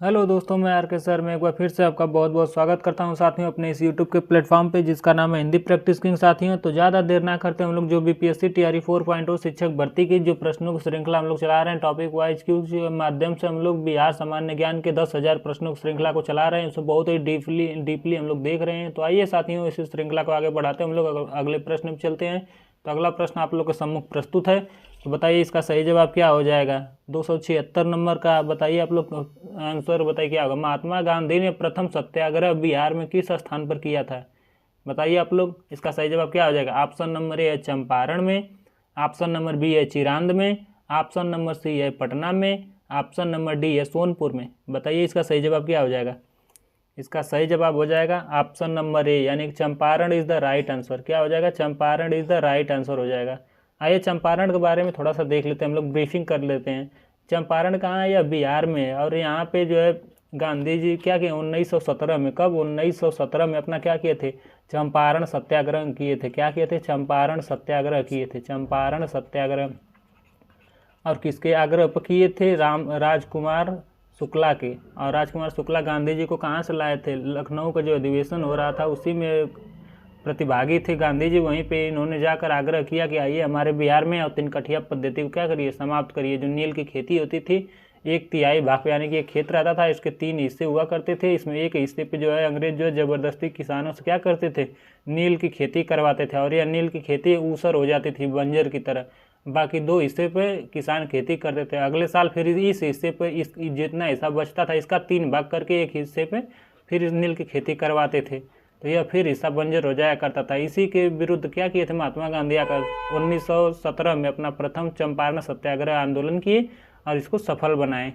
Hello दोस्तों, मैं are के सर में एक बार फिर से आपका बहुत बहुत स्वागत करता हूं साथियों अपने इस यूट्यूब के प्लेटफॉर्म पे जिसका नाम है हिंदी प्रैक्टिस किंग। साथियों तो ज़्यादा देर ना करते हम लोग जो बीपीएससी टीआरई 4.0 शिक्षक भर्ती की जो प्रश्नों की श्रृंखला हम लोग चला रहे हैं, टॉपिक वाइज क्यू के माध्यम से हम लोग बिहार सामान्य ज्ञान के 10,000 प्रश्नों की श्रृंखला को चला रहे हैं। उसको बहुत ही डीपली हम लोग देख रहे हैं। तो आइए साथियों, इस श्रृंखला को आगे बढ़ाते हम लोग अगले प्रश्न में चलते हैं। तो अगला प्रश्न आप लोग के सम्मुख प्रस्तुत है। तो बताइए इसका सही जवाब क्या हो जाएगा। 276 नंबर का बताइए आप लोग आंसर बताइए क्या होगा। महात्मा गांधी ने प्रथम सत्याग्रह बिहार में किस स्थान पर किया था। बताइए आप लोग इसका सही जवाब क्या हो जाएगा। ऑप्शन नंबर ए है चंपारण में, ऑप्शन नंबर बी है चिरांद में, ऑप्शन नंबर सी है पटना में, ऑप्शन नंबर डी है सोनपुर में। बताइए इसका सही जवाब क्या हो जाएगा। इसका सही जवाब हो जाएगा ऑप्शन नंबर ए यानी Champaran is the right answer. क्या हो जाएगा, Champaran is the right answer हो जाएगा। आइए चंपारण के बारे में थोड़ा सा देख लेते हैं, हम लोग ब्रीफिंग कर लेते हैं। चंपारण कहाँ है, यह बिहार में है। और यहाँ पे जो है गांधी जी क्या किए 1917 में, कब 1917 में अपना क्या किए थे, चंपारण सत्याग्रह किए थे। क्या किए थे, चंपारण सत्याग्रह किए थे, चंपारण सत्याग्रह। और किसके आग्रह पर किए थे, राजकुमार शुक्ला के। और राजकुमार शुक्ला गांधी जी को कहाँ से लाए थे, लखनऊ का जो अधिवेशन हो रहा था उसी में प्रतिभागी थे गांधी जी। वहीं पे इन्होंने जाकर आग्रह किया कि आइए हमारे बिहार में और तिनकठिया पद्धति को क्या करिए, समाप्त करिए। जो नील की खेती होती थी 1/3 भाग यानी कि एक खेत रहता था, इसके 3 हिस्से हुआ करते थे। इसमें एक हिस्से पे जो है अंग्रेज जो है ज़बरदस्ती किसानों से क्या करते थे, नील की खेती करवाते थे। और यह नील की खेती ऊसर हो जाती थी बंजर की तरह। बाकी 2 हिस्से पे किसान खेती करते थे। अगले साल फिर इस हिस्से पे इस जितना हिस्सा बचता था इसका 3 भाग करके एक हिस्से पे फिर इस नील की खेती करवाते थे। तो यह फिर हिस्सा बंजर हो जाया करता था। इसी के विरुद्ध क्या किए थे महात्मा गांधी आकर 1917 में अपना प्रथम चंपारण सत्याग्रह आंदोलन किए और इसको सफल बनाए।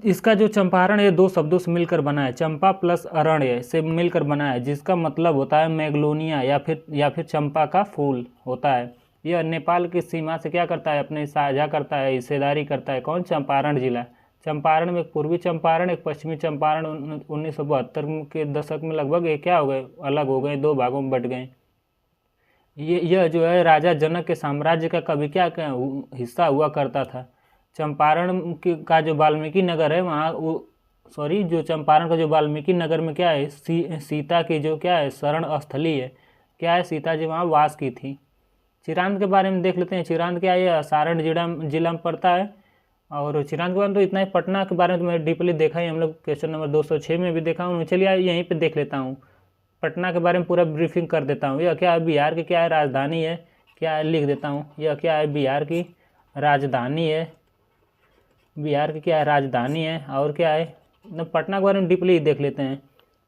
इसका जो चंपारण ये 2 शब्दों से मिलकर बना है, चंपा प्लस अरण्य से मिलकर बना है, जिसका मतलब होता है मैग्नोलिया या फिर चंपा का फूल होता है। यह नेपाल की सीमा से क्या करता है, अपने साझा करता है, हिस्सेदारी करता है। कौन, चंपारण जिला। चंपारण में एक पूर्वी चंपारण एक पश्चिमी चंपारण 1972 के दशक में लगभग ये क्या हो गए, अलग हो गए, 2 भागों में बट गए। यह जो है राजा जनक के साम्राज्य का कभी क्या हिस्सा हुआ करता था। चंपारण का जो वाल्मीकि नगर है वहाँ जो चंपारण का जो वाल्मीकि नगर में क्या है, सीता की जो क्या है शरण स्थली है। क्या है, सीता जी वहाँ वास की थी। चिरांद के बारे में देख लेते हैं। चिरांद क्या है, सारण जिला में पड़ता है। और चिरांद के बारे में तो इतना ही। पटना के बारे में तो मैं डीपली देखा ही, हम लोग क्वेश्चन नंबर 206 में भी देखा हूँ। चलिए यहीं पे देख लेता हूँ। पटना के बारे में पूरा ब्रीफिंग कर देता हूँ। यह क्या है, बिहार की क्या है राजधानी है। क्या है, लिख देता हूँ। यह क्या है, बिहार की राजधानी है। बिहार की क्या है, राजधानी है। और क्या है, पटना के बारे में डीपली देख लेते हैं।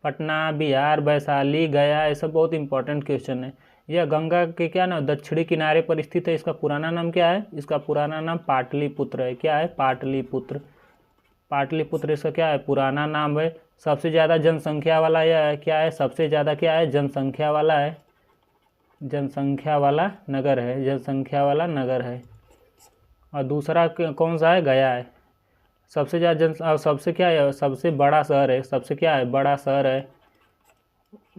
पटना, बिहार, वैशाली, गया, ये सब बहुत इंपॉर्टेंट क्वेश्चन है। यह गंगा के क्या ना दक्षिणी किनारे पर स्थित है। इसका पुराना नाम क्या है, इसका पुराना नाम पाटलिपुत्र है। क्या है, पाटलिपुत्र। पाटलिपुत्र इसका क्या है, पुराना नाम है। सबसे ज़्यादा जनसंख्या वाला यह है, क्या है, सबसे ज़्यादा क्या है, जनसंख्या वाला है, जनसंख्या वाला नगर है, जनसंख्या वाला नगर है। और दूसरा कौन सा है, गया है। सबसे ज़्यादा और सबसे क्या है, सबसे बड़ा शहर है। सबसे क्या है, बड़ा शहर है।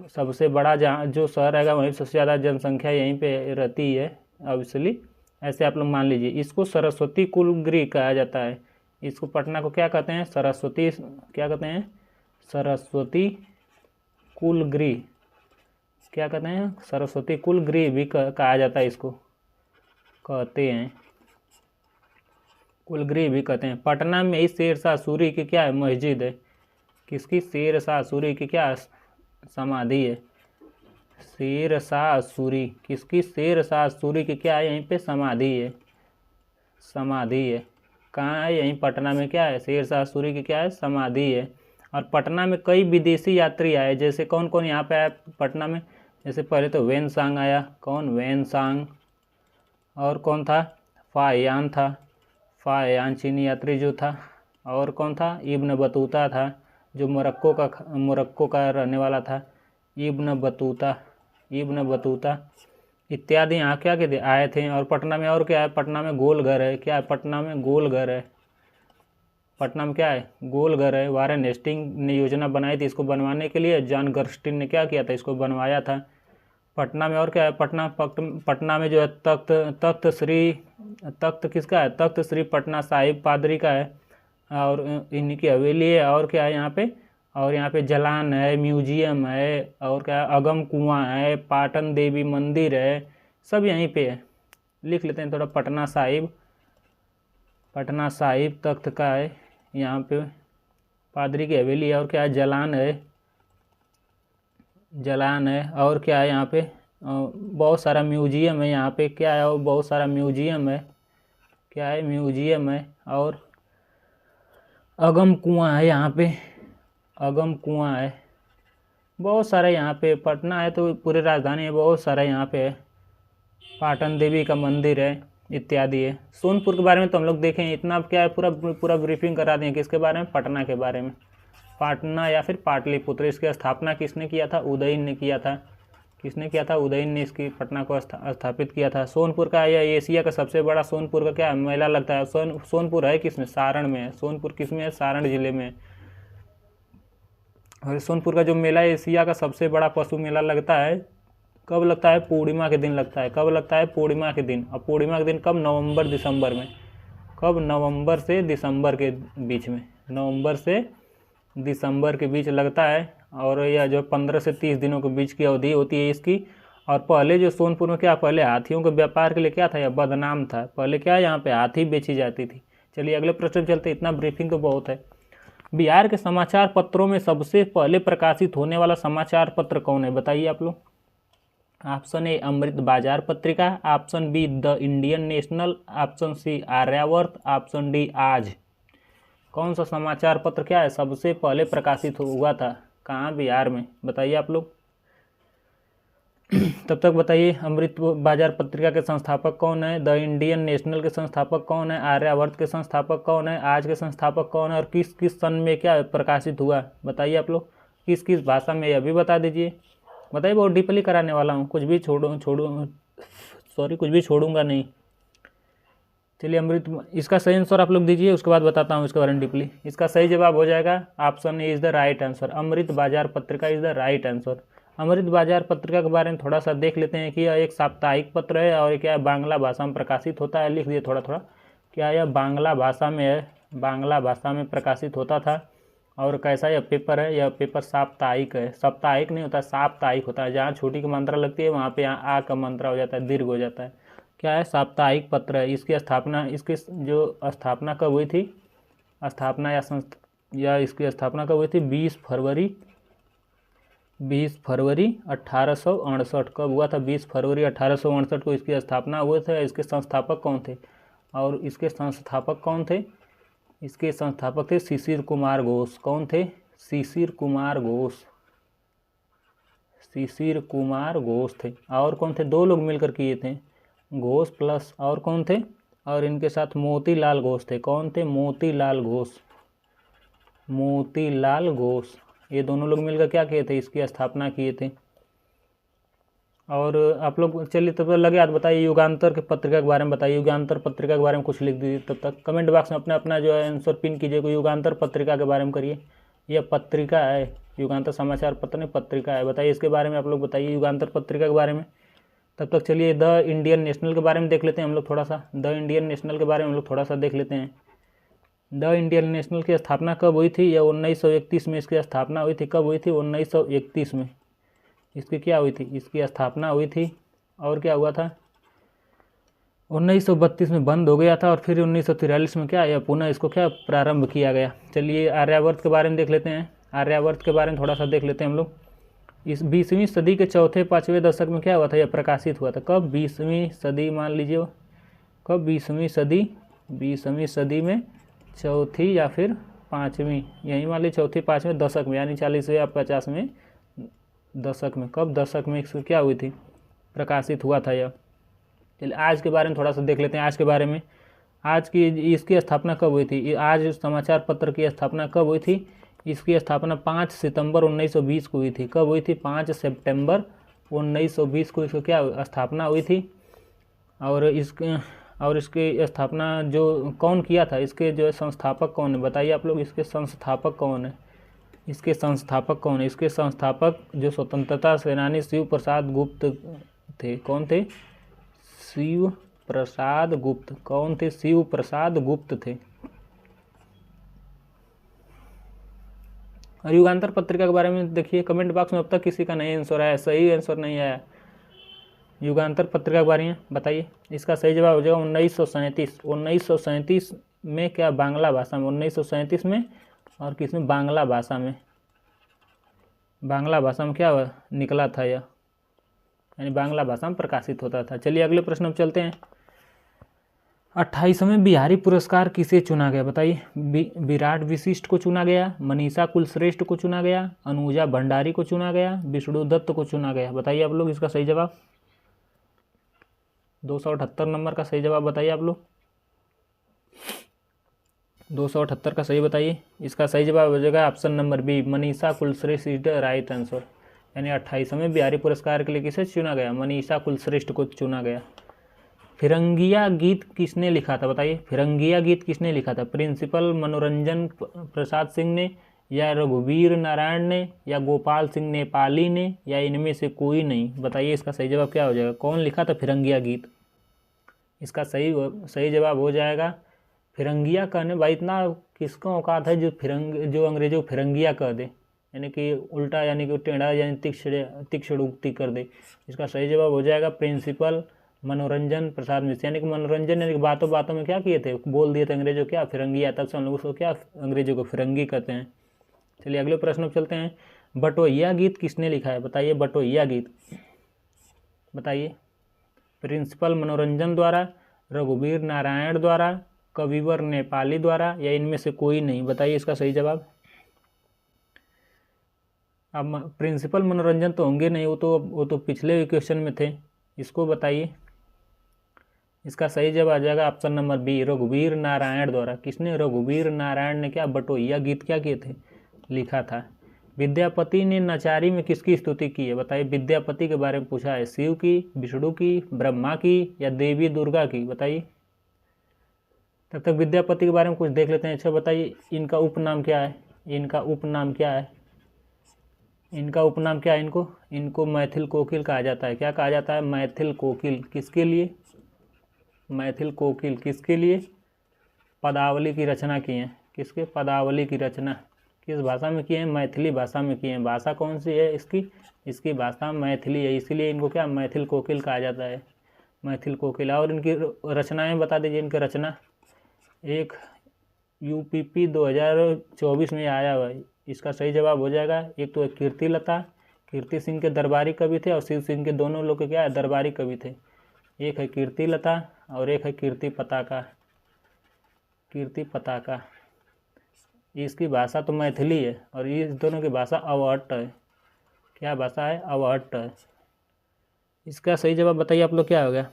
सबसे बड़ा जहाँ जो शहर रहेगा वहीं सबसे ज़्यादा जनसंख्या यहीं पे रहती है ऑब्वियसली। ऐसे आप लोग मान लीजिए। इसको सरस्वती कुलगृह कहा जाता है। इसको पटना को क्या कहते हैं, सरस्वती क्या कहते हैं, सरस्वती कुलगृह। क्या कहते हैं, सरस्वती कुलगृह भी कहा जाता है। इसको कहते हैं कुलगृह भी कहते हैं। पटना में ही शेरशाह सूरी की क्या है, मस्जिद है। किसकी, शेरशाह सूरी की क्या समाधि है। शेरशाह सूरी किसकी, शेरशाह सूरी की क्या है, यहीं पे समाधि है, समाधि है। कहाँ है, यहीं पटना में क्या है, शेरशाह सूरी की क्या है, समाधि है। और पटना में कई विदेशी यात्री आए। जैसे कौन कौन यहाँ पे आया पटना में, जैसे पहले तो वेनसांग आया। कौन, वेनसांग। और कौन था, फाहियान था, फाहियान चीनी यात्री जो था। और कौन था, इब्न बतूता था जो मोरक्को का रहने वाला था, इब्न बतूता, इब्न बतूता इत्यादि यहाँ क्या कहते आए थे। और पटना में और क्या है, पटना में गोलघर है। क्या है, पटना में गोलघर है। पटना में क्या है, गोलघर है। वारेन हेस्टिंग ने योजना बनाई थी इसको बनवाने के लिए। जॉन गर्स्टिन ने क्या किया था, इसको बनवाया था। पटना में और क्या है, पटना में जो है तख्त किसका है, तख्त श्री पटना साहिब पादरी का है। और इन्हीं की हवेली है। और क्या है यहाँ पे, और यहाँ पे जलान है, म्यूजियम है, और क्या है, अगम कुआं है, पाटन देवी मंदिर है, सब यहीं पे है। लिख लेते हैं थोड़ा। पटना साहिब, पटना साहिब तख्त का है यहाँ पे, पादरी की हवेली है। और क्या है, जलान है, जलान है। और क्या है यहाँ पे, बहुत सारा म्यूजियम है यहाँ पे। क्या है, और बहुत सारा म्यूजियम है। क्या है, म्यूजियम है। और अगम कुआं है यहाँ पे, अगम कुआं है। बहुत सारे यहाँ पे, पटना है तो पूरी राजधानी है, बहुत सारा यहाँ पे है। पाटन देवी का मंदिर है इत्यादि है। सोनपुर के बारे में तो हम लोग देखें इतना, क्या है, पूरा पूरा ब्रीफिंग करा दें। किसके बारे में, पटना के बारे में। पाटना या फिर पाटलिपुत्र, इसकी स्थापना किसने किया था, उदयन ने किया था। किसने किया था, उदयन ने इसकी पटना को स्थापित किया था। सोनपुर का यह एशिया का सबसे बड़ा सोनपुर का क्या मेला लगता है। सोनपुर है किसमें, सारण में है। सोनपुर किसमें है, सारण जिले में। और सोनपुर का जो मेला है एशिया का सबसे बड़ा पशु मेला लगता है। कब लगता है, पूर्णिमा के दिन लगता है। कब लगता है, पूर्णिमा के दिन। और पूर्णिमा के दिन कब, नवंबर दिसंबर में। कब, नवंबर से दिसंबर के बीच में। नवंबर से दिसंबर के बीच लगता है। और यह जो 15 से 30 दिनों के बीच की अवधि होती है इसकी। और पहले जो सोनपुर में क्या, पहले हाथियों के व्यापार के लिए क्या था, यह बदनाम था। पहले क्या, यहाँ पे हाथी बेची जाती थी। चलिए अगले प्रश्न चलते, इतना ब्रीफिंग तो बहुत है। बिहार के समाचार पत्रों में सबसे पहले प्रकाशित होने वाला समाचार पत्र कौन है, बताइए आप लोग। Option A Amrit Bazar Patrika, option B the Indian National, option C Aryavart, option D Aaj. कौन सा समाचार पत्र क्या है सबसे पहले प्रकाशित हुआ था, कहाँ, बिहार में, बताइए आप लोग। तब तक बताइए, अमृत बाजार पत्रिका के संस्थापक कौन है, द इंडियन नेशनल के संस्थापक कौन है, आर्यावर्त के संस्थापक कौन है, आज के संस्थापक कौन है, और किस किस सन में क्या प्रकाशित हुआ, बताइए आप लोग। किस किस भाषा में, यह भी बता दीजिए। बताइए, बहुत डीपली कराने वाला हूँ, कुछ भी कुछ भी छोड़ूंगा नहीं। चलिए अमृत, इसका सही आंसर आप लोग दीजिए, उसके बाद बताता हूँ इसके बारे में डीपली। इसका सही जवाब हो जाएगा option A is the right answer. Amrit Bazar Patrika is the right answer. Amrit Bazar Patrika के बारे में थोड़ा सा देख लेते हैं कि यह एक साप्ताहिक पत्र है और क्या है, बांग्ला भाषा में प्रकाशित होता है। लिख दिए थोड़ा थोड़ा, क्या यह बांग्ला भाषा में है, बांग्ला भाषा में प्रकाशित होता था। और कैसा यह पेपर है, यह पेपर साप्ताहिक है। साप्ताहिक नहीं होता, साप्ताहिक होता है। जहाँ छोटी की मात्रा लगती है वहाँ पे यहाँ आ का मात्रा हो जाता है, दीर्घ हो जाता है। क्या है, साप्ताहिक पत्र है। इसकी स्थापना, इसकी जो स्थापना कब हुई थी, स्थापना या इसकी स्थापना कब हुई थी, 20 फरवरी 1868। कब हुआ था, 20 फरवरी 1868 को इसकी स्थापना हुए थे। इसके संस्थापक कौन थे, और इसके संस्थापक कौन थे, इसके संस्थापक थे शिशिर कुमार घोष। कौन थे, शिशिर कुमार घोष, शिशिर कुमार घोष थे। और कौन थे, दो लोग मिलकर किए थे, घोष प्लस और कौन थे, और इनके साथ मोतीलाल घोष थे। कौन थे, मोतीलाल घोष, मोतीलाल घोष। ये दोनों लोग मिलकर क्या किए थे, इसकी स्थापना किए थे। और आप लोग चलिए तब तक लगे याद, बताइए युगांतर के पत्रिका के बारे में बताइए। युगांतर पत्रिका के बारे में कुछ लिख दीजिए। तब तक कमेंट बॉक्स में अपना अपना जो है आंसर पिन कीजिए। कोई युगांतर पत्रिका के बारे में करिए। यह पत्रिका है, युगांतर समाचार पत्र नहीं, पत्रिका है। बताइए इसके बारे में आप लोग बताइए, युगांतर पत्रिका के बारे में। तब तक चलिए द इंडियन नेशनल के बारे में देख लेते हैं हम लोग थोड़ा सा। द इंडियन नेशनल के बारे में हम लोग थोड़ा सा देख लेते हैं। द इंडियन नेशनल की स्थापना कब हुई थी, यह 1931 में इसकी स्थापना हुई थी। कब हुई थी, 1931 में इसकी क्या हुई थी, इसकी स्थापना हुई थी। और क्या हुआ था, 1932 में बंद हो गया था और फिर 1943 में क्या, यह पुनः इसको क्या प्रारंभ किया गया। चलिए आर्यावर्त के बारे में देख लेते हैं। आर्यावर्त के बारे में थोड़ा सा देख लेते हैं हम लोग। इस 20वीं सदी के चौथे पाँचवें दशक में क्या हुआ था, यह प्रकाशित हुआ था। कब, 20वीं सदी मान लीजिए, कब, 20वीं सदी में चौथी या फिर पाँचवीं, यही मान लीजिए चौथी पाँचवें दशक में, यानी 40वें या 50वें दशक में। कब, दशक में इसको क्या हुई थी, प्रकाशित हुआ था यह। चलिए आज के बारे में थोड़ा सा देख लेते हैं। आज के बारे में, आज की इसकी स्थापना कब हुई थी, आज समाचार पत्र की स्थापना कब हुई थी, इसकी स्थापना 5 सितंबर 1920 को हुई थी। कब हुई थी, 5 सितंबर 1920 को इसको क्या स्थापना हुई थी। और इसकी स्थापना जो कौन किया था, इसके जो संस्थापक कौन है, बताइए आप लोग। इसके संस्थापक कौन है, इसके संस्थापक कौन है। इसके संस्थापक जो स्वतंत्रता सेनानी शिव प्रसाद गुप्त थे। कौन थे, शिव प्रसाद गुप्त। कौन थे, शिव प्रसाद गुप्त थे। और युगांतर पत्रिका के बारे में देखिए, कमेंट बॉक्स में अब तक किसी का नहीं आंसर आया, सही आंसर नहीं आया। युगांतर पत्रिका के बारे में बताइए। इसका सही जवाब हो जाएगा 1937। 1937 में क्या, बांग्ला भाषा में, 1937 में, और किसमें, बांग्ला भाषा में। बांग्ला भाषा में क्या निकला था यह, यानी बांग्ला भाषा में प्रकाशित होता था। चलिए अगले प्रश्न में चलते हैं। 28वें बिहारी पुरस्कार किसे चुना गया बताइए। विराट विशिष्ट को चुना गया, मनीषा कुलश्रेष्ठ को चुना गया, अनुजा भंडारी को चुना गया, विष्णु दत्त को चुना गया। बताइए आप लोग इसका सही जवाब। 278 नंबर का सही जवाब बताइए आप लोग। 278 का सही बताइए। इसका सही जवाब हो जाएगा option number B, Manisha Kulshreshtha is the right answer. यानी 28वें बिहारी पुरस्कार के लिए किसे चुना गया, मनीषा कुलश्रेष्ठ को चुना गया। फिरंगिया गीत किसने लिखा था बताइए। फिरंगिया गीत किसने लिखा था, प्रिंसिपल मनोरंजन प्रसाद सिंह ने, या रघुवीर नारायण ने, या गोपाल सिंह नेपाली ने, या इनमें से कोई नहीं। बताइए इसका सही जवाब क्या हो जाएगा, कौन लिखा था फिरंगिया गीत। इसका सही जवाब हो जाएगा, फिरंगिया कहने भाई, इतना किसका औकात है जो अंग्रेजों को फिरंगिया कह दे, यानी कि उल्टा, यानी कि टेढ़ा, यानी तीक्ष्ण उक्ति कर दे। इसका सही जवाब हो जाएगा प्रिंसिपल मनोरंजन प्रसाद मिश्र। यानी कि मनोरंजन, यानी कि बातों बातों में क्या किए थे, बोल दिए थे अंग्रेजों क्या, फिरंगिया। तब से हम लोग उसको क्या, अंग्रेजों को फिरंगी कहते हैं। चलिए अगले प्रश्न पर चलते हैं। बटोहिया गीत किसने लिखा है बताइए। बटोहिया गीत बताइए। प्रिंसिपल मनोरंजन द्वारा, रघुवीर नारायण द्वारा, कविवर नेपाली द्वारा, या इनमें से कोई नहीं। बताइए इसका सही जवाब। अब प्रिंसिपल मनोरंजन तो होंगे नहीं, वो तो पिछले क्वेश्चन में थे। इसको बताइए। इसका सही जवाब आ जाएगा ऑप्शन नंबर बी, रघुवीर नारायण द्वारा। किसने, रघुवीर नारायण ने क्या, बटोहिया गीत क्या किए थे, लिखा था। विद्यापति ने नचारी में किसकी स्तुति की है बताइए। विद्यापति के बारे में पूछा है, शिव की, विष्णु की, ब्रह्मा की, या देवी दुर्गा की। बताइए। तब तक विद्यापति के बारे में कुछ देख लेते हैं। अच्छा बताइए, इनका उपनाम क्या है, इनका उपनाम क्या है, इनका उपनाम क्या है। इनको मैथिल कोकिल कहा जाता है। क्या कहा जाता है, मैथिल कोकिल। किसके लिए, मैथिल कोकिल किसके लिए, पदावली की रचना की है। किसके, पदावली की रचना किस भाषा में की है, मैथिली भाषा में की है। भाषा कौन सी है इसकी भाषा मैथिली है, इसीलिए इनको क्या, मैथिल कोकिल कहा जाता है, मैथिल कोकिल। और इनकी रचनाएं बता दीजिए। इनकी रचना एक UPP 2024 में आया हुआ है। इसका सही जवाब हो जाएगा, एक तो कीर्ति लता, कीर्ति सिंह के दरबारी कवि थे, और शिव सिंह के, दोनों लोग के क्या है, दरबारी कवि थे। एक है कीर्ति लता और एक है कीर्ति पताका। कीर्ति पताका, इसकी भाषा तो मैथिली है, और इस दोनों की भाषा अवहट्ट है। क्या भाषा है, अवहट्ट है। इसका सही जवाब बताइए आप लोग, क्या हो गया।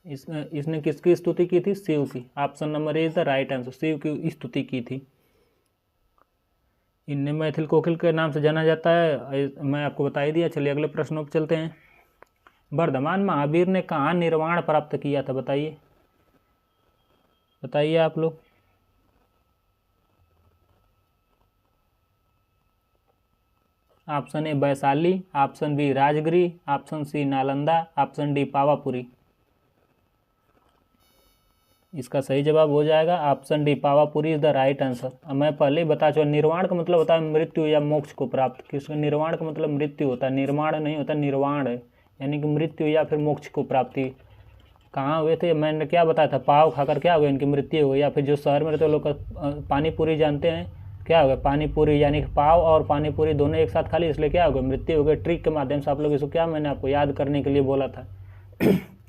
इसने किसकी स्तुति की थी, शिव की। Option number A is the right answer, Shiv की स्तुति की थी। इन्हें मैथिल कोकिल के नाम से जाना जाता है, मैं आपको बता ही दिया। चलिए अगले प्रश्नों पर चलते हैं। वर्धमान महावीर ने कहाँ निर्वाण प्राप्त किया था बताइए। बताइए आप लोग। Option A Vaishali, option B Rajgiri, option C Nalanda, option D Pawapuri. इसका सही जवाब हो जाएगा option D, Pawapuri is the right answer. अब मैं पहले ही बता चुका, निर्वाण का मतलब होता है मृत्यु या मोक्ष को प्राप्त। किसका, निर्वाण का मतलब मृत्यु होता है, निर्माण नहीं होता, निर्वाण है, यानी कि मृत्यु या फिर मोक्ष को प्राप्ति। कहाँ हुए थे, मैंने क्या बताया था, पाव खाकर क्या हो गया, इनकी मृत्यु हो गई। या फिर जो शहर में रहते लोग पानी पूरी जानते हैं, क्या हो गया, पानी पूरी, यानी कि पाव और पानी पूरी दोनों एक साथ खाली, इसलिए क्या हो गया, मृत्यु हो गई। ट्रिक के माध्यम से आप लोग इसको क्या, मैंने आपको याद करने के लिए बोला था।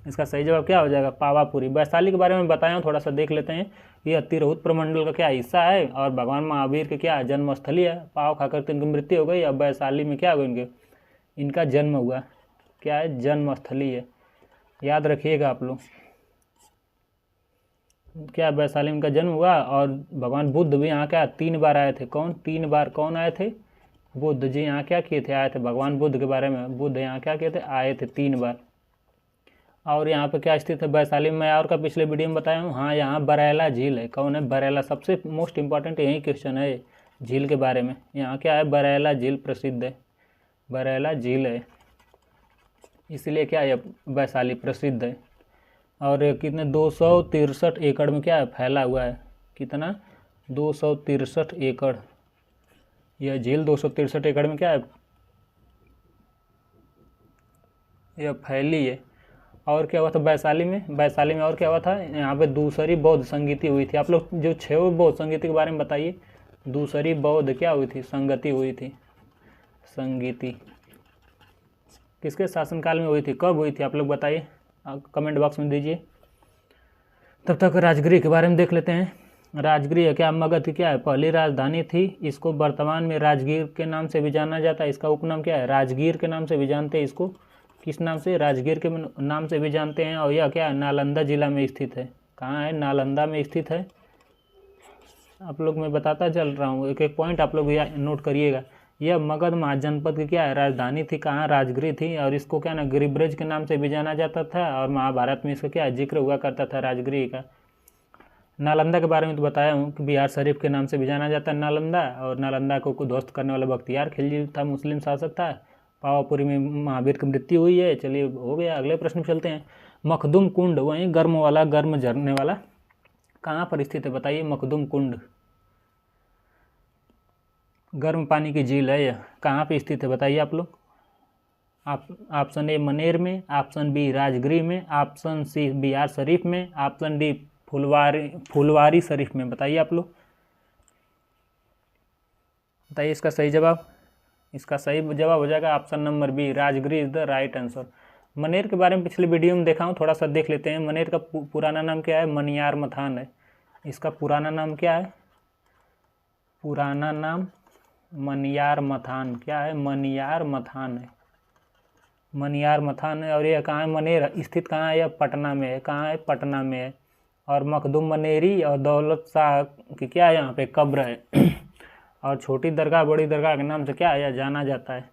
इसका सही जवाब क्या हो जाएगा, पावापुरी। वैशाली के बारे में बताया हूँ, थोड़ा सा देख लेते हैं। ये तिरहुत प्रमंडल का क्या हिस्सा है, और भगवान महावीर के क्या जन्मस्थली है। पाव खाकर तो इनकी मृत्यु हो गई, अब वैशाली में क्या हुआ, इनका जन्म हुआ। क्या है, जन्मस्थली है, याद रखिएगा आप लोग। क्या वैशाली में इनका जन्म हुआ। और भगवान बुद्ध भी यहाँ क्या 3 बार आए थे। कौन 3 बार, कौन आए थे, बुद्ध जी यहाँ क्या किए थे, आए थे। भगवान बुद्ध के बारे में, बुद्ध यहाँ क्या किए थे, आए थे 3 बार। और यहाँ पे क्या स्थित है वैशाली में, मैं और का पिछले वीडियो में बताया हूँ। हाँ, यहाँ बरैला झील है। कौन है, बरैला। सबसे मोस्ट इंपॉर्टेंट यही क्वेश्चन है झील के बारे में। यहाँ क्या है, बरैला झील प्रसिद्ध है, बरैला झील है, इसलिए क्या है, वैशाली प्रसिद्ध है। और कितने 263 एकड़ में क्या है, फैला हुआ है। कितना, 263 एकड़। यह झील 263 एकड़ में क्या है, यह फैली है। और क्या हुआ था वैशाली में, वैशाली में और क्या हुआ था, यहाँ पे दूसरी बौद्ध संगीति हुई थी। आप लोग जो 6 बौद्ध संगीति के बारे में बताइए। दूसरी बौद्ध क्या हुई थी, संगति हुई थी, संगीति किसके शासनकाल में हुई थी, कब हुई थी, आप लोग बताइए, कमेंट बॉक्स में दीजिए। तब तक राजगीर के बारे में देख लेते हैं। राजगीर क्या मगध की क्या है, पहली राजधानी थी। इसको वर्तमान में राजगीर के नाम से भी जाना जाता है। इसका उपनाम क्या है, राजगीर के नाम से भी जानते हैं इसको। किस नाम से, राजगीर के नाम से भी जानते हैं। और यह क्या है, नालंदा जिला में स्थित है। कहाँ है, नालंदा में स्थित है। आप लोग मैं बताता चल रहा हूँ, एक एक पॉइंट आप लोग नोट करिएगा। यह मगध महाजनपद की क्या है, राजधानी थी। कहाँ, राजगीर थी। और इसको क्या ना गिरिब्रज के नाम से भी जाना जाता था। और महाभारत में इसका क्या जिक्र हुआ करता था राजगीर का। नालंदा के बारे में तो बताया हूँ कि बिहार शरीफ के नाम से भी जाना जाता है नालंदा। और नालंदा को ध्वस्त करने वाला बख्तियार खिलजी था, मुस्लिम शासक था। पावापुरी में महावीर की मृत्यु हुई है। चलिए हो गया, अगले प्रश्न चलते हैं। मखदुम कुंड, वहीं गर्म वाला, गर्म झरने वाला, कहाँ पर स्थित है बताइए। मखदुम कुंड गर्म पानी की झील है, यह कहाँ पे स्थित है बताइए आप लोग। ऑप्शन ए मनेर में, ऑप्शन बी राजगीर में, ऑप्शन सी बिहार शरीफ में, ऑप्शन डी फुलवारी शरीफ में। बताइए आप लोग, बताइए इसका सही जवाब। इसका सही जवाब हो जाएगा option number B, Rajgir is the right answer. Maner के बारे में पिछले वीडियो में देखा हूँ, थोड़ा सा देख लेते हैं। मनेर का पुराना नाम क्या है, मनियार मथान है। इसका पुराना नाम क्या है, पुराना नाम मनियार मथान, क्या है, मनियार मथान है, मनियार मथान है। और यह कहाँ है, मनेर स्थित कहाँ है, यह पटना में है। कहाँ है, पटना में है। और मखदुम मनेरी और दौलत शाह की क्या है, यहाँ पे कब्र है। और छोटी दरगाह बड़ी दरगाह के नाम से क्या है, यह जाना जाता है।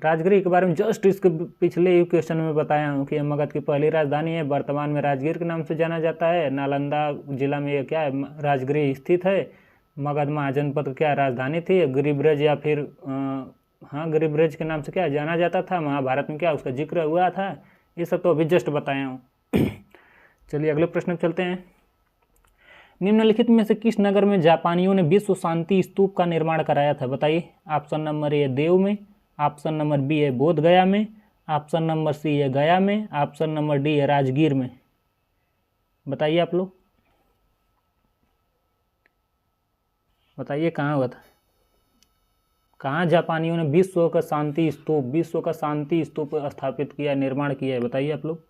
राजगीर के बारे में जस्ट इसके पिछले ही क्वेश्चन में बताया हूँ कि यह मगध की पहली राजधानी है। वर्तमान में राजगीर के नाम से जाना जाता है। नालंदा जिला में यह क्या है, राजगीर स्थित है। मगध महाजनपद क्या राजधानी थी। गिरिब्रज या फिर हाँ गिरिब्रज के नाम से क्या जाना जाता था। महाभारत में क्या उसका जिक्र हुआ था। ये सब तो अभी जस्ट बताया हूँ। चलिए अगले प्रश्न चलते हैं। निम्नलिखित में से किस नगर में जापानियों ने विश्व शांति स्तूप का निर्माण कराया था बताइए। ऑप्शन नंबर ए देव में, ऑप्शन नंबर बी है बोध गया में, ऑप्शन नंबर सी है गया में, ऑप्शन नंबर डी है राजगीर में। बताइए आप लोग, बताइए कहाँ हुआ था, कहाँ जापानियों ने विश्व का शांति स्तूप स्थापित किया, निर्माण किया है। बताइए आप लोग।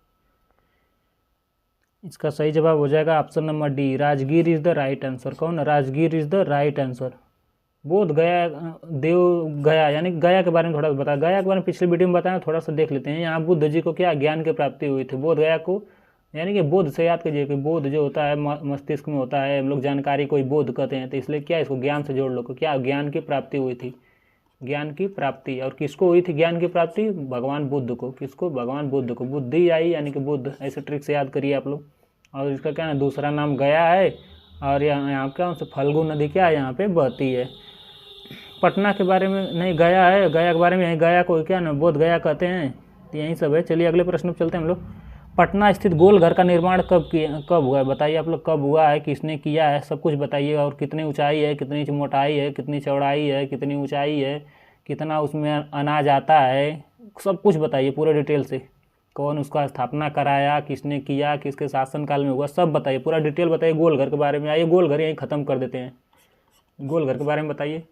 इसका सही जवाब हो जाएगा option number D, Rajgir is the right answer. कौन, Rajgir is the right answer. Bodh Gaya, देव गया, यानी गया के बारे में थोड़ा सा बताया। गया के बारे में पिछले वीडियो में बताया, थोड़ा सा देख लेते हैं। यहाँ बुद्ध जी को क्या ज्ञान की प्राप्ति हुई थी। बोध गया को यानी कि बोध से याद कीजिए कि बोध जो होता है मस्तिष्क में होता है। हम लोग जानकारी को ही बोध कहते हैं, तो इसलिए क्या इसको ज्ञान से जोड़ लो। क्या ज्ञान की प्राप्ति हुई थी, ज्ञान की प्राप्ति। और किसको हुई थी ज्ञान की प्राप्ति, भगवान बुद्ध को। किसको, भगवान बुद्ध को। बुद्धि आई यानी कि बुद्ध, ऐसे ट्रिक से याद करिए आप लोग। और इसका क्या है, दूसरा नाम गया है। और यहाँ क्या फल्गु नदी क्या है यहाँ पे बहती है। पटना के बारे में नहीं, गया है, गया के बारे में, यहीं गया को क्या ना बोध गया कहते हैं। तो यही सब है। चलिए अगले प्रश्न पर चलते हैं हम लोग। पटना स्थित गोलघर का निर्माण कब हुआ है बताइए आप लोग। कब हुआ है, किसने किया है, सब कुछ बताइए। और कितनी ऊंचाई है, कितनी मोटाई है, कितनी चौड़ाई है, कितनी ऊंचाई है, कितना उसमें अनाज आता है, सब कुछ बताइए पूरे डिटेल से। कौन उसका स्थापना कराया, किसने किया, किसके शासनकाल में हुआ, सब बताइए, पूरा डिटेल बताइए गोलघर के बारे में। आइए गोलघर यहीं ख़त्म कर देते हैं। गोलघर के बारे में बताइए।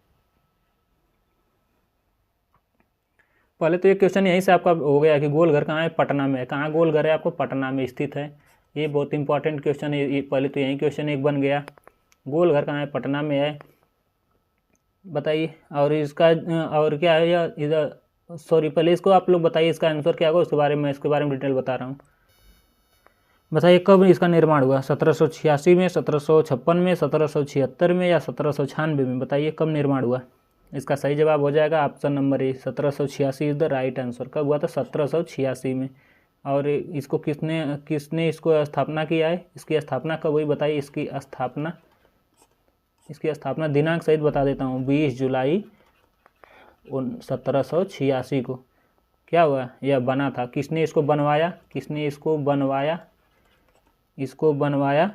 पहले तो ये क्वेश्चन यहीं से आपका हो गया कि गोलघर कहाँ है, पटना में है। कहाँ गोलघर है आपको, पटना में स्थित है। ये बहुत इंपॉर्टेंट क्वेश्चन है। पहले तो यही क्वेश्चन एक बन गया, गोलघर कहाँ है, पटना में है। बताइए। और इसका और क्या है या इधर, सॉरी पहले इसको आप लोग बताइए इसका आंसर क्या होगा, उसके बारे में डिटेल बता रहा हूँ। बताइए कब इसका निर्माण हुआ, 1786 में, 1756 में, 1776 में या 1796 में। बताइए कब निर्माण हुआ। इसका सही जवाब हो जाएगा option number A, 1786 is the right answer. कब हुआ था, 1786 में। और इसको किसने इसको स्थापना किया है, इसकी स्थापना कब हुई बताइए। इसकी स्थापना दिनांक सहित बता देता हूँ, 20 जुलाई 1786 को क्या हुआ, यह बना था। किसने इसको बनवाया, इसको बनवाया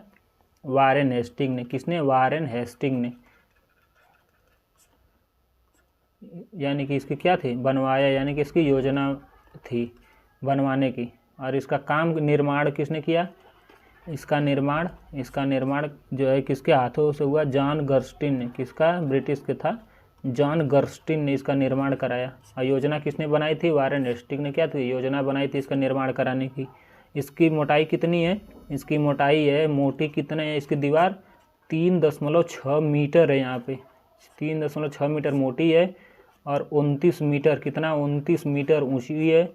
वारेन हेस्टिंग ने। किसने, वारेन हेस्टिंग ने। यानी कि इसकी क्या थी, बनवाया, यानी कि इसकी योजना थी बनवाने की। और इसका काम निर्माण किसने किया, इसका निर्माण जो है किसके हाथों से हुआ, जॉन गर्स्टिन ने। किसका, ब्रिटिश के था जॉन गर्स्टिन ने इसका निर्माण कराया। और योजना किसने बनाई थी, वारेन हेस्टिंग ने क्या थी, योजना बनाई थी इसका निर्माण कराने की। इसकी मोटाई कितनी है, इसकी मोटाई है, मोटी कितने है, इसकी दीवार 3.6 मीटर है, यहाँ पे 3.6 मीटर मोटी है। और 29 मीटर, कितना, 29 मीटर ऊंची है,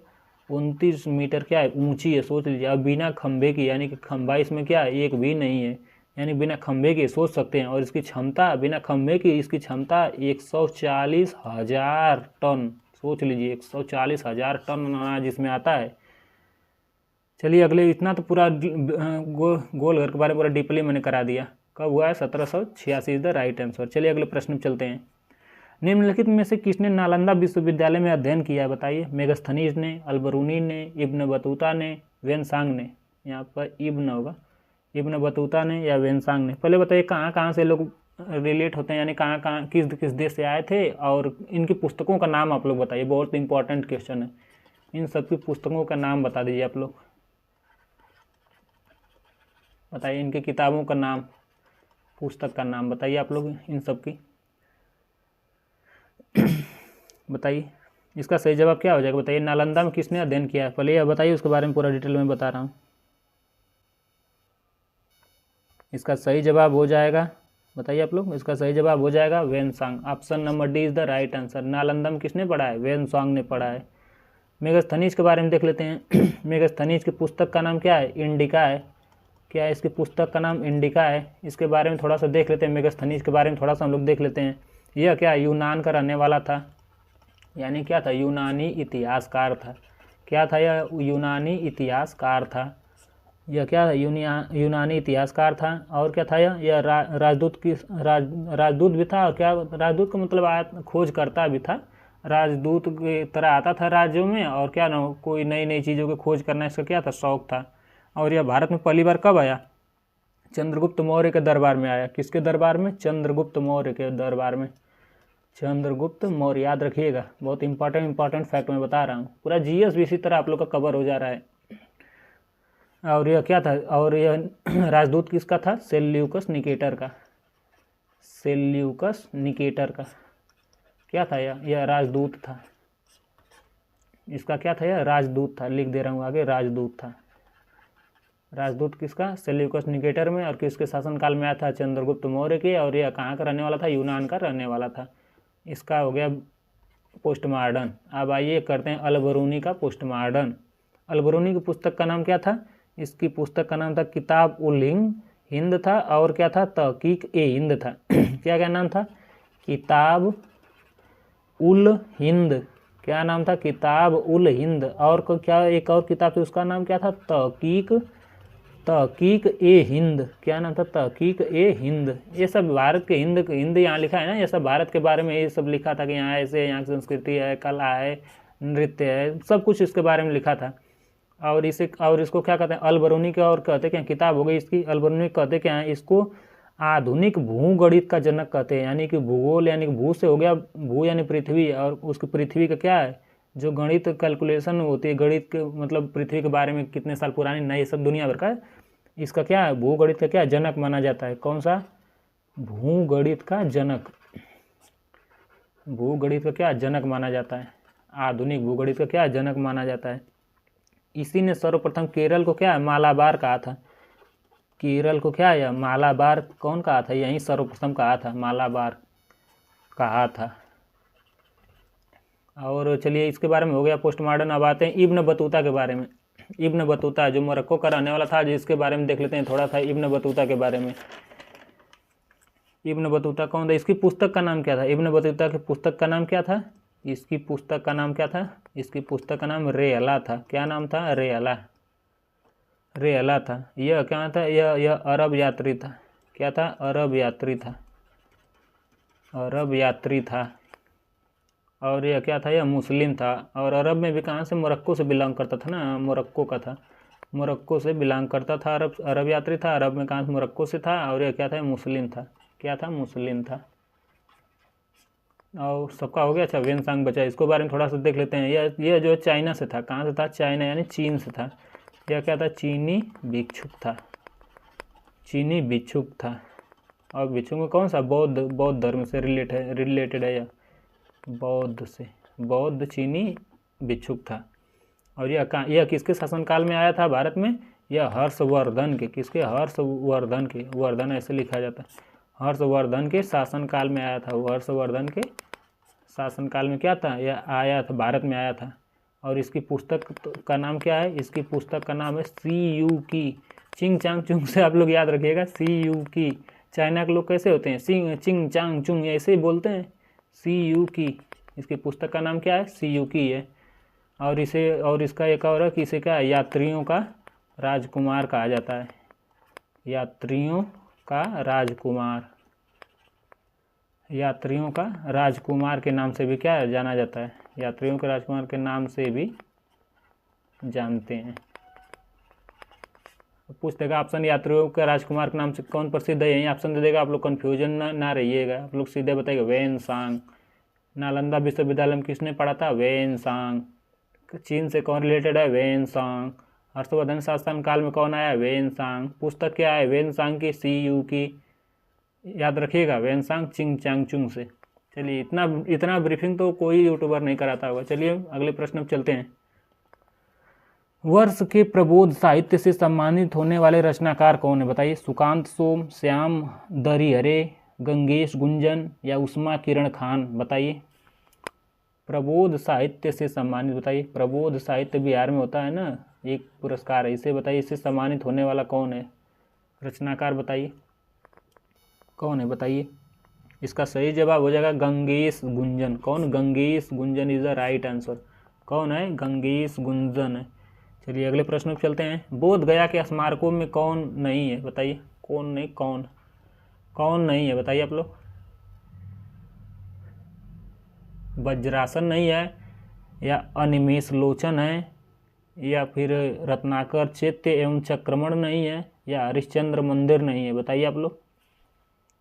29 मीटर क्या है, ऊंची है, सोच लीजिए। अब बिना खंभे की, यानी कि खंभा इसमें क्या है, एक भी नहीं है, यानी बिना खंभे के, सोच सकते हैं। और इसकी क्षमता, बिना खंभे की इसकी क्षमता 140,000 टन, सोच लीजिए 140,000 टन अनाज इसमें आता है। चलिए अगले, इतना तो पूरा गोल घर के बारे में पूरा डीपली मैंने करा दिया। कब हुआ है, 1786 इज द राइट आंसर। चलिए अगले प्रश्न में चलते हैं। निम्नलिखित में से किसने नालंदा विश्वविद्यालय में अध्ययन किया है, बताइए। मेगस्थनीज ने, अलबरूनी ने, इब्न बतूता ने, वेनसांग ने। यहाँ पर इब्न होगा, इब्न बतूता ने या वेनसांग ने। पहले बताइए कहाँ कहाँ से लोग रिलेट होते हैं, यानी कहाँ कहाँ किस किस देश से आए थे, और इनकी पुस्तकों का नाम आप लोग बताइए। बहुत इंपॉर्टेंट क्वेश्चन है, इन सबकी पुस्तकों का नाम बता दीजिए आप लोग। बताइए इनकी किताबों का नाम, पुस्तक का नाम बताइए आप लोग इन सब की। बताइए इसका सही जवाब क्या हो जाएगा, बताइए। नालंदा में किसने अध्ययन किया है, पहले यह बताइए, उसके बारे में पूरा डिटेल में बता रहा हूँ। इसका सही जवाब हो जाएगा, बताइए आप लोग, इसका सही जवाब हो जाएगा Xuanzang. Option number D is the right answer. Nalanda में किसने पढ़ा है, वेनसांग ने पढ़ा है। मेगस्थनीज के बारे में देख लेते हैं। मेगस्थनीज की पुस्तक का नाम क्या है, इंडिका है। क्या है इसकी पुस्तक का नाम, इंडिका है। इसके बारे में थोड़ा सा देख लेते हैं, मेगस्थनीज के बारे में थोड़ा सा हम लोग देख लेते हैं। यह क्या, यूनान का रहने वाला था, यानी क्या था, यूनानी इतिहासकार था। क्या था यह, यूनानी इतिहासकार था। यह क्या था, यूनानी इतिहासकार था। और क्या था यह राजदूत की राजदूत भी था। और क्या, राजदूत का मतलब खोजकर्ता भी था, राजदूत की तरह आता था राज्यों में। और क्या ना, कोई नई नई चीज़ों की खोज करना इसका क्या था, शौक था। और यह भारत में पहली बार कब आया, चंद्रगुप्त मौर्य के दरबार में आया। किसके दरबार में, चंद्रगुप्त मौर्य के दरबार में। चंद्रगुप्त मौर्य, याद रखिएगा, बहुत इंपॉर्टेंट फैक्ट मैं बता रहा हूँ। पूरा जीएस भी इसी तरह आप लोग का कवर हो जा रहा है। और यह क्या था, और यह राजदूत किसका था, सेल्यूकस निकेटर का। सेल्यूकस निकेटर का क्या था, यह राजदूत था। इसका क्या था, यह राजदूत था। लिख दे रहा हूँ आगे, राजदूत था। राजदूत किसका, सेल्यूकस निकेटर में। और किसके शासनकाल में आया था, चंद्रगुप्त मौर्य के। और यह कहाँ का रहने वाला था, यूनान का रहने वाला था। इसका हो गया पोस्ट मॉडर्न। अब आइए करते हैं अलबरूनी का पोस्ट मॉडर्न। अलबरूनी की पुस्तक का नाम क्या था, इसकी पुस्तक का नाम था किताब उल हिंद था। और क्या था, तहकीक ए हिंद था। क्या क्या नाम था, किताब उल हिंद। क्या नाम था, किताब उल हिंद। और क्या एक और किताब थी, उसका नाम क्या था, तहकीक ए हिंद। क्या नाम था, तहकीक ए हिंद। ये सब भारत के हिंद यहाँ लिखा है ना, ये सब भारत के बारे में ये सब लिखा था कि यहाँ ऐसे, यहाँ की संस्कृति है, कला है, नृत्य है, सब कुछ इसके बारे में लिखा था। और इसको क्या कहते हैं, अलबरूनी का, और कहते क्या, किताब हो गई इसकी। अलबरूनी कहते क्या है, इसको आधुनिक भूगणित का जनक कहते हैं। यानी कि भूगोल, यानी कि भू से हो गया, भू यानी पृथ्वी, और उसकी पृथ्वी का क्या है, जो गणित कैलकुलेशन होती है, गणित के मतलब पृथ्वी के बारे में कितने साल पुरानी, नई, सब दुनिया भर का, इसका क्या है, भूगणित का क्या जनक माना जाता है। कौन सा, भूगणित का जनक। भूगणित का क्या जनक माना जाता है, आधुनिक भूगणित का क्या जनक माना जाता है। इसी ने सर्वप्रथम केरल को क्या है, मालाबार कहा था। केरल को क्या है, मालाबार कौन कहा था, यहीं सर्वप्रथम कहा था, मालाबार कहा था। और चलिए इसके बारे में हो गया पोस्ट मॉडर्न। अब आते हैं इब्न बतूता के बारे में। इब्न बतूता जो मोरक्को का रहने वाला था, जिसके बारे में देख लेते हैं थोड़ा सा इब्न बतूता के बारे में। इब्न बतूता कौन था, इसकी पुस्तक का नाम क्या था, इब्न बतूता की पुस्तक का नाम क्या था, इसकी पुस्तक का नाम क्या था, इसकी पुस्तक का नाम रेअला था। क्या नाम था, रेअला, रेअला था। यह क्या था, यह अरब यात्री था। क्या था, अरब यात्री था, अरब यात्री था। और यह क्या था, यह मुस्लिम था। और अरब में भी कहाँ से, मोरक्को से बिलोंग करता था ना, मोरक्को का था, मोरक्को से बिलोंग करता था। अरब यात्री था, अरब में कहाँ से, मोरक्को से था। और यह क्या था, मुस्लिम था। क्या था, मुस्लिम था। और सबका हो गया। अच्छा वेनसांग बचा, इसको बारे में थोड़ा सा देख लेते हैं। यह जो चाइना से था, कहाँ से था? चाइना यानी चीन से था। यह क्या था? चीनी भिक्षुक था, चीनी भिक्षुक था। और भिक्षुक में कौन सा? बौद्ध धर्म से रिलेटेड है यह, बौद्ध से, बौद्ध चीनी भिक्षुक था। और यह किसके शासनकाल में आया था भारत में? यह हर्षवर्धन के, किसके? हर्षवर्धन के, वर्धन ऐसे लिखा जाता है। हर्षवर्धन के शासनकाल में आया था। वो हर्षवर्धन के शासनकाल में क्या था? यह आया था, भारत में आया था। और इसकी पुस्तक का नाम क्या है? इसकी पुस्तक का नाम है सी यू की। चिंग चांग चुंग से आप लोग याद रखिएगा, सी यू की। चाइना के लोग कैसे होते हैं? चिंग चांग चुंग ऐसे ही बोलते हैं, सी यू की। इसकी पुस्तक का नाम क्या है? सी यू की है। और इसका एक और है कि इसे क्या है? यात्रियों का राजकुमार कहा जाता है। यात्रियों का राजकुमार, यात्रियों का राजकुमार के नाम से भी क्या जाना जाता है? यात्रियों के राजकुमार के नाम से भी जानते हैं। पूछ देगा ऑप्शन, यात्रियों के राजकुमार के नाम से कौन प्रसिद्ध है? यही ऑप्शन दे देगा। आप लोग कन्फ्यूजन ना रहिएगा, आप लोग सीधे बताइएगा वेनसांग। नालंदा विश्वविद्यालय में किसने पढ़ा था? वेनसांग। चीन से कौन रिलेटेड है? वेनसांग। हर्षवर्धन शासन काल में कौन आया? वेनसांग। पुस्तक क्या है? वेनसांग की, सी यू की। याद रखिएगा, वेनसांग चिंग चांग चुंग से। चलिए, इतना ब्रीफिंग तो कोई यूट्यूबर नहीं कराता होगा। चलिए अगले प्रश्न पर चलते हैं। वर्ष के प्रबोध साहित्य से सम्मानित होने वाले रचनाकार कौन है? बताइए। सुकांत सोम, श्याम दरिहरे, गंगेश गुंजन या उष्मा किरण खान? बताइए। प्रबोध साहित्य से सम्मानित, बताइए। प्रबोध साहित्य बिहार में होता है ना, एक पुरस्कार है, इसे बताइए। इससे सम्मानित होने वाला कौन है? रचनाकार बताइए कौन है, बताइए। इसका सही जवाब हो जाएगा गंगेश गुंजन। कौन? Gangesh Gunjan is the right answer. कौन है? गंगेश गुंजन है। चलिए अगले प्रश्न पर चलते हैं। बोध गया के स्मारकों में कौन नहीं है? बताइए। कौन नहीं? कौन नहीं है? बताइए आप लोग। वज्रासन नहीं है, या अनिमेष लोचन है, या फिर रत्नाकर चैत्य एवं चक्रमण नहीं है, या हरिश्चंद्र मंदिर नहीं है? बताइए आप लोग।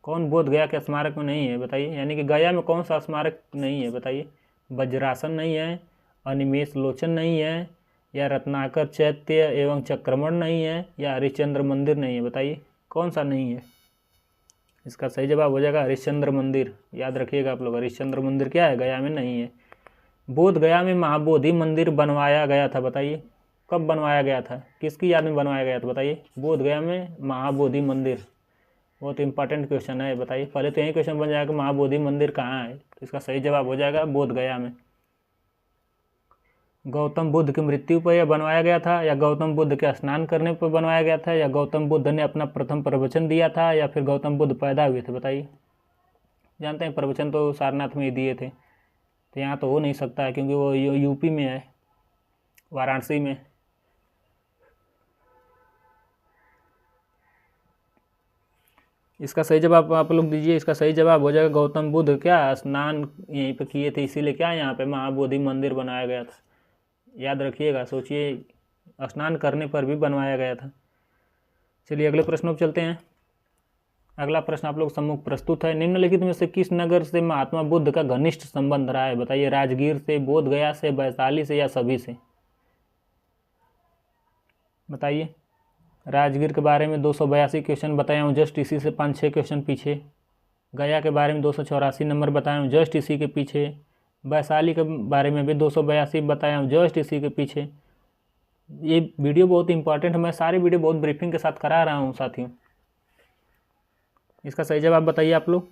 कौन बोध गया के स्मारक में नहीं है? बताइए। यानी कि गया में कौन सा स्मारक नहीं है? बताइए। वज्रासन नहीं है, अनिमेष लोचन नहीं है, या रत्नाकर चैत्य एवं चक्रमण नहीं है, या हरिश्चंद्र मंदिर नहीं है? बताइए कौन सा नहीं है? इसका सही जवाब हो जाएगा हरिश्चंद्र मंदिर। याद रखिएगा आप लोग, हरिश्चंद्र मंदिर क्या है? गया में नहीं है। बोध गया में महाबोधि मंदिर बनवाया गया था। बताइए कब बनवाया गया था? किसकी याद में बनवाया गया था? बताइए। बोध गया में महाबोधि मंदिर, बहुत इंपॉर्टेंट क्वेश्चन है। बताइए, पहले तो यही क्वेश्चन बन जाएगा महाबोधि मंदिर कहाँ है, तो इसका सही जवाब हो जाएगा बोध गया में। गौतम बुद्ध की मृत्यु पर यह बनवाया गया था, या गौतम बुद्ध के स्नान करने पर बनवाया गया था, या गौतम बुद्ध ने अपना प्रथम प्रवचन दिया था, या फिर गौतम बुद्ध पैदा हुए थे? बताइए। जानते हैं प्रवचन तो सारनाथ में ही दिए थे, तो यहाँ तो हो नहीं सकता है क्योंकि वो यूपी में है, वाराणसी में। इसका सही जवाब आप लोग दीजिए। इसका सही जवाब हो जाएगा गौतम बुद्ध क्या स्नान यहीं पे किए थे, इसीलिए क्या यहाँ पे महाबोधि मंदिर बनाया गया था। याद रखिएगा, सोचिए, स्नान करने पर भी बनवाया गया था। चलिए अगले प्रश्नों पर चलते हैं। अगला प्रश्न आप लोग सम्मुख प्रस्तुत है। निम्नलिखित में से किस नगर से महात्मा बुद्ध का घनिष्ठ संबंध रहा है? बताइए। राजगीर से, बोध गया से, वैशाली से, या सभी से? बताइए। राजगीर के बारे में 282 क्वेश्चन बताया हूँ, जस्ट इसी से 5-6 क्वेश्चन पीछे। गया के बारे में 284 नंबर बताया हूँ, जस्ट इसी के पीछे। वैशाली के बारे में भी 282 बताया हूँ, जस्ट इसी के पीछे। ये वीडियो बहुत इंपॉर्टेंट है, मैं सारी वीडियो बहुत ब्रीफिंग के साथ करा रहा हूँ साथियों। इसका सही जवाब बताइए आप लोग।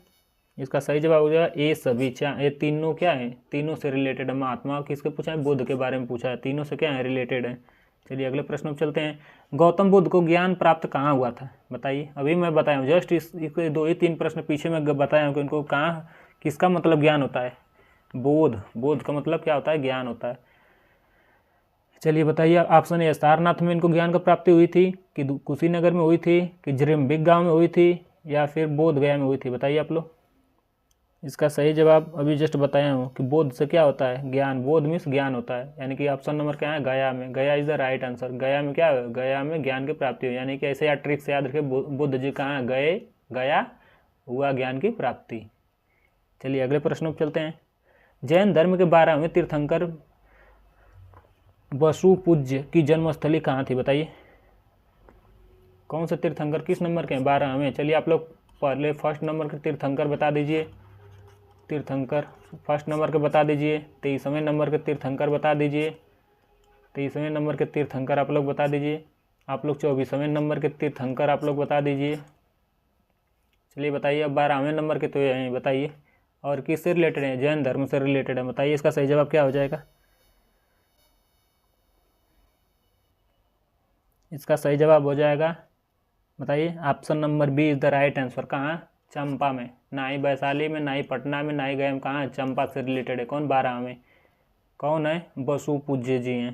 इसका सही जवाब हो जाएगा ए सभी। ये तीनों क्या है? तीनों से रिलेटेड है। महात्मा किसके पूछा है? बुद्ध के बारे में पूछा है, तीनों से क्या है? रिलेटेड है। चलिए अगले प्रश्न में चलते हैं। गौतम बुद्ध को ज्ञान प्राप्त कहाँ हुआ था? बताइए। अभी मैं बताया हूँ, जस्ट इसके 2 ही 3 प्रश्न पीछे मैं बताया हूँ कि उनको कहाँ, किसका मतलब ज्ञान होता है? बोध का मतलब क्या होता है? ज्ञान होता है। चलिए बताइए। ऑप्शन ए सारनाथ में इनको ज्ञान का प्राप्ति हुई थी, कि कुशीनगर में हुई थी, कि जरिम्बिक गांव में हुई थी, या फिर बोध गया में हुई थी? बताइए आप लोग। इसका सही जवाब अभी जस्ट बताया हूँ कि बोध से क्या होता है? ज्ञान। बोध मीन्स ज्ञान होता है, यानी कि ऑप्शन नंबर क्या है? गया में। गया इज द राइट आंसर। गया में क्या है? गया में ज्ञान की प्राप्ति हुई। यानी कि ऐसे यार ट्रिक से याद रखिए, बुद्ध जी कहाँ गए? गया हुआ ज्ञान की प्राप्ति। चलिए अगले प्रश्नों पर चलते हैं। जैन धर्म के 12वें तीर्थंकर वसुपूज्य की जन्मस्थली कहाँ थी? बताइए कौन से तीर्थंकर किस नंबर के हैं? 12वें। चलिए आप लोग पहले फर्स्ट नंबर के तीर्थंकर बता दीजिए। तीर्थंकर फर्स्ट नंबर के बता दीजिए। 23वें नंबर के तीर्थंकर बता दीजिए। 23वें नंबर के तीर्थंकर आप लोग बता दीजिए। आप लोग 24वें नंबर के तीर्थंकर आप लोग बता दीजिए। चलिए बताइए। अब 12वें नंबर के तो हैं, बताइए। और किससे रिलेटेड है? जैन धर्म से रिलेटेड है। बताइए इसका सही जवाब क्या हो जाएगा? इसका सही जवाब हो जाएगा, बताइए, option number B is the right answer. कहाँ? चंपा में। ना ही वैशाली में, ना ही पटना में, ना ही गया में। कहाँ? चंपा से रिलेटेड है। कौन? 12वें। कौन है? वसु पूज्य जी हैं।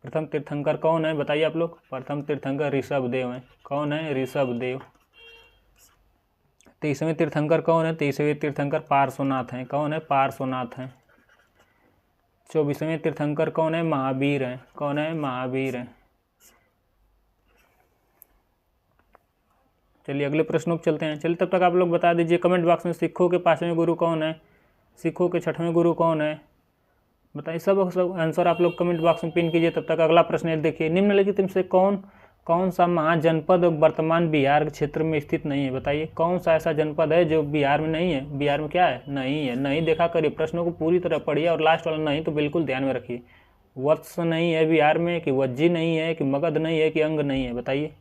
प्रथम तीर्थंकर कौन है? बताइए आप लोग। प्रथम तीर्थंकर ऋषभ देव हैं। कौन है? ऋषभ देव। 23वें तीर्थंकर कौन है? 23वें तीर्थंकर पार्श्वनाथ हैं। कौन है? पार्श्वनाथ हैं। 24वें तीर्थंकर कौन है? महावीर हैं। कौन है? महावीर हैं। चलिए अगले प्रश्नों पर चलते हैं। चलिए तब तक आप लोग बता दीजिए कमेंट बॉक्स में सिखों के 5वें गुरु कौन है? सिखों के 6वें गुरु कौन है? बताइए। सब आंसर आप लोग कमेंट बॉक्स में पिन कीजिए। तब तक अगला प्रश्न देखिए। निम्नलिखित में से कौन सा महाजनपद वर्तमान बिहार के क्षेत्र में स्थित नहीं है? बताइए कौन सा ऐसा जनपद है जो बिहार में नहीं है? बिहार में क्या है? नहीं है। नहीं देखा करिए, प्रश्नों को पूरी तरह पढ़िए और लास्ट वाला नहीं तो बिल्कुल ध्यान में रखिए। वत्स नहीं है बिहार में, कि वज्जी नहीं है, कि मगध नहीं है, कि अंग नहीं है? बताइए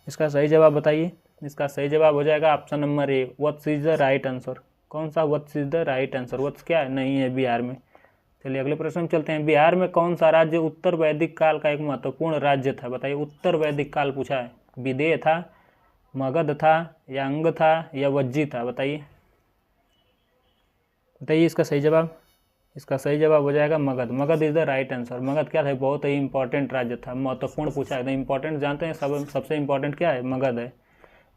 इसका सही जवाब बताइए। इसका सही जवाब हो जाएगा option number A, Vatsa is the right answer. कौन सा? Vatsa is the right answer. Vatsa क्या है? नहीं है बिहार में। चलिए अगले प्रश्न में चलते हैं। बिहार में कौन सा राज्य उत्तर वैदिक काल का एक महत्वपूर्ण राज्य था? बताइए। उत्तर वैदिक काल पूछा है। विदेह था, मगध था, या अंग था, या वज्जी था? बताइए बताइए इसका सही जवाब। इसका सही जवाब हो जाएगा Magadh. Magadh is the right answer. Magadh क्या था? बहुत ही इंपॉर्टेंट राज्य था, महत्वपूर्ण पूछा है। इंपॉर्टेंट जानते हैं सबसे इंपॉर्टेंट क्या है? मगध है।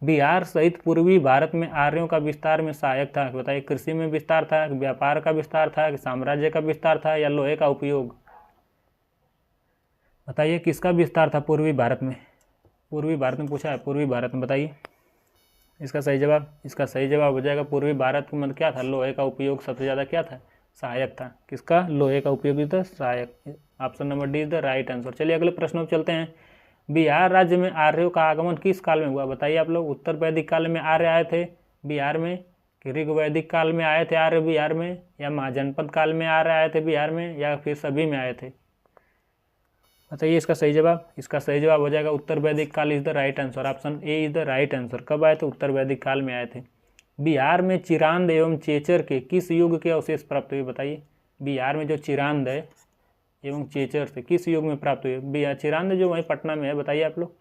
बिहार सहित पूर्वी भारत में आर्यों का विस्तार में सहायक था? बताइए। कृषि में विस्तार था, व्यापार का विस्तार था, कि साम्राज्य का विस्तार था, या लोहे का उपयोग? बताइए किसका विस्तार था पूर्वी भारत में? पूर्वी भारत में पूछा है, पूर्वी भारत में। बताइए इसका सही जवाब। इसका सही जवाब हो जाएगा पूर्वी भारत में क्या था? लोहे का उपयोग सबसे ज़्यादा क्या था? सहायक था। किसका? लोहे का उपयोग था, सहायक। Option number D is the right answer. चलिए अगले प्रश्न पर चलते हैं। बिहार राज्य में आर्यों का आगमन किस काल में हुआ? बताइए आप लोग। उत्तर वैदिक काल में आर्य आए थे बिहार में, कि ऋग वैदिक काल में आए थे आर्य बिहार में, या महाजनपद काल में आर्य आए थे बिहार में, या फिर सभी में आए थे? बताइए इसका सही जवाब। इसका सही जवाब हो जाएगा उत्तर वैदिक काल is the right answer. Option A is the right answer. कब आए थे? उत्तर वैदिक काल में आए थे। बिहार में चिरांद एवं चेचर के किस युग के अवशेष प्राप्त हुए? बताइए। बिहार में जो चिरांद है एवं चेचर से किस युग में प्राप्त हुए? चिरांद जो वहीं पटना में है। बताइए आप लोग।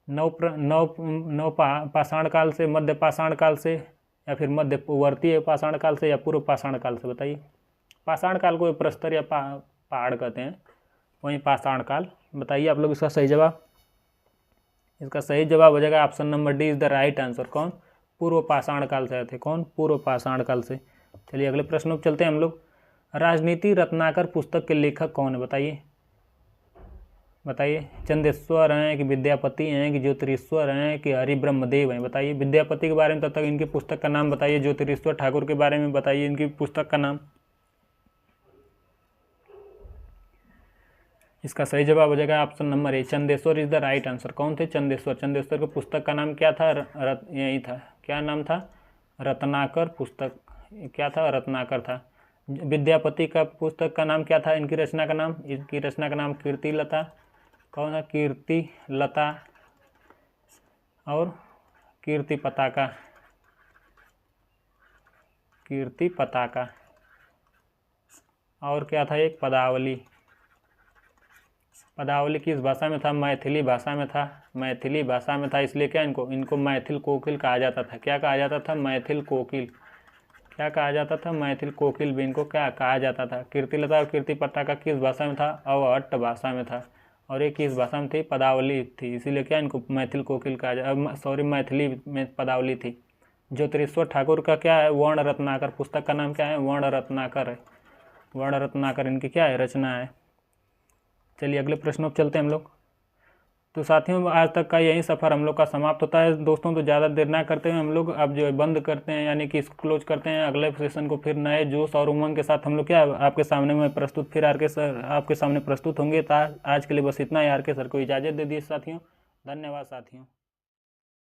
नव पाषाण काल से, मध्य पाषाण काल से, या फिर मध्यवर्तीय पाषाण काल से, या पूर्व पाषाण काल से? बताइए। पाषाण काल को प्रस्तर या पहाड़ कहते हैं, वहीं पाषाण काल। बताइए आप लोग इसका सही जवाब। इसका सही जवाब हो जाएगा option number D is the right answer. कौन? पूर्व पाषाण काल से आए थे। कौन? पूर्व पाषाण काल से। चलिए अगले प्रश्न पर चलते हैं हम लोग। राजनीति रत्नाकर पुस्तक के लेखक कौन है? बताइए। बताइए। चंदेश्वर हैं, कि विद्यापति हैं, कि ज्योतिरीश्वर हैं, कि हरिब्रह्मदेव हैं? बताइए। विद्यापति के बारे में तब तक इनकी पुस्तक का नाम बताइए। ज्योतिरीश्वर ठाकुर के बारे में बताइए इनकी पुस्तक का नाम। इसका सही जवाब हो जाएगा option number A, Chandeshwar is the right answer. कौन थे? चंदेश्वर। चंदेश्वर की पुस्तक का नाम क्या था? यही था। क्या नाम था? रत्नाकर पुस्तक। क्या था? रत्नाकर था। विद्यापति का पुस्तक का नाम क्या था? इनकी रचना का नाम? इनकी रचना का नाम कीर्ति लता। कौन है? कीर्ति लता और कीर्ति पताका। कीर्ति पताका। और क्या था? एक पदावली। पदावली किस भाषा में था? मैथिली भाषा में था। मैथिली भाषा में था, इसलिए क्या इनको मैथिल कोकिल कहा जाता था। क्या कहा जाता था? मैथिल कोकिल। क्या कहा जाता था? मैथिल कोकिल भी इनको क्या कहा जाता था। कीर्तिलता और कीर्ति पताका किस भाषा में था? अवहट्ट भाषा में था। और ये किस भाषा में थी? पदावली थी, इसीलिए क्या इनको मैथिल कोकिल कहा जाता, सॉरी मैथिली में पदावली थी। ज्योतिरीश्वर ठाकुर का क्या है? वर्ण रत्नाकर। पुस्तक का नाम क्या है? वर्ण रत्नाकर है। वर्ण रत्नाकर इनकी क्या है? रचना है। चलिए अगले प्रश्नों पर चलते हैं हम लोग। तो साथियों आज तक का यही सफ़र हम लोग का समाप्त होता है दोस्तों। तो ज़्यादा देर ना करते हुए हम लोग अब जो है बंद करते हैं, यानी कि इसको क्लोज करते हैं। अगले सेशन को फिर नए जोश और उमंग के साथ हम लोग क्या आपके सामने में प्रस्तुत फिर आर के सर आपके सामने प्रस्तुत होंगे। आज के लिए बस इतना ही। आर के सर को इजाज़त दे दी साथियों। धन्यवाद साथियों।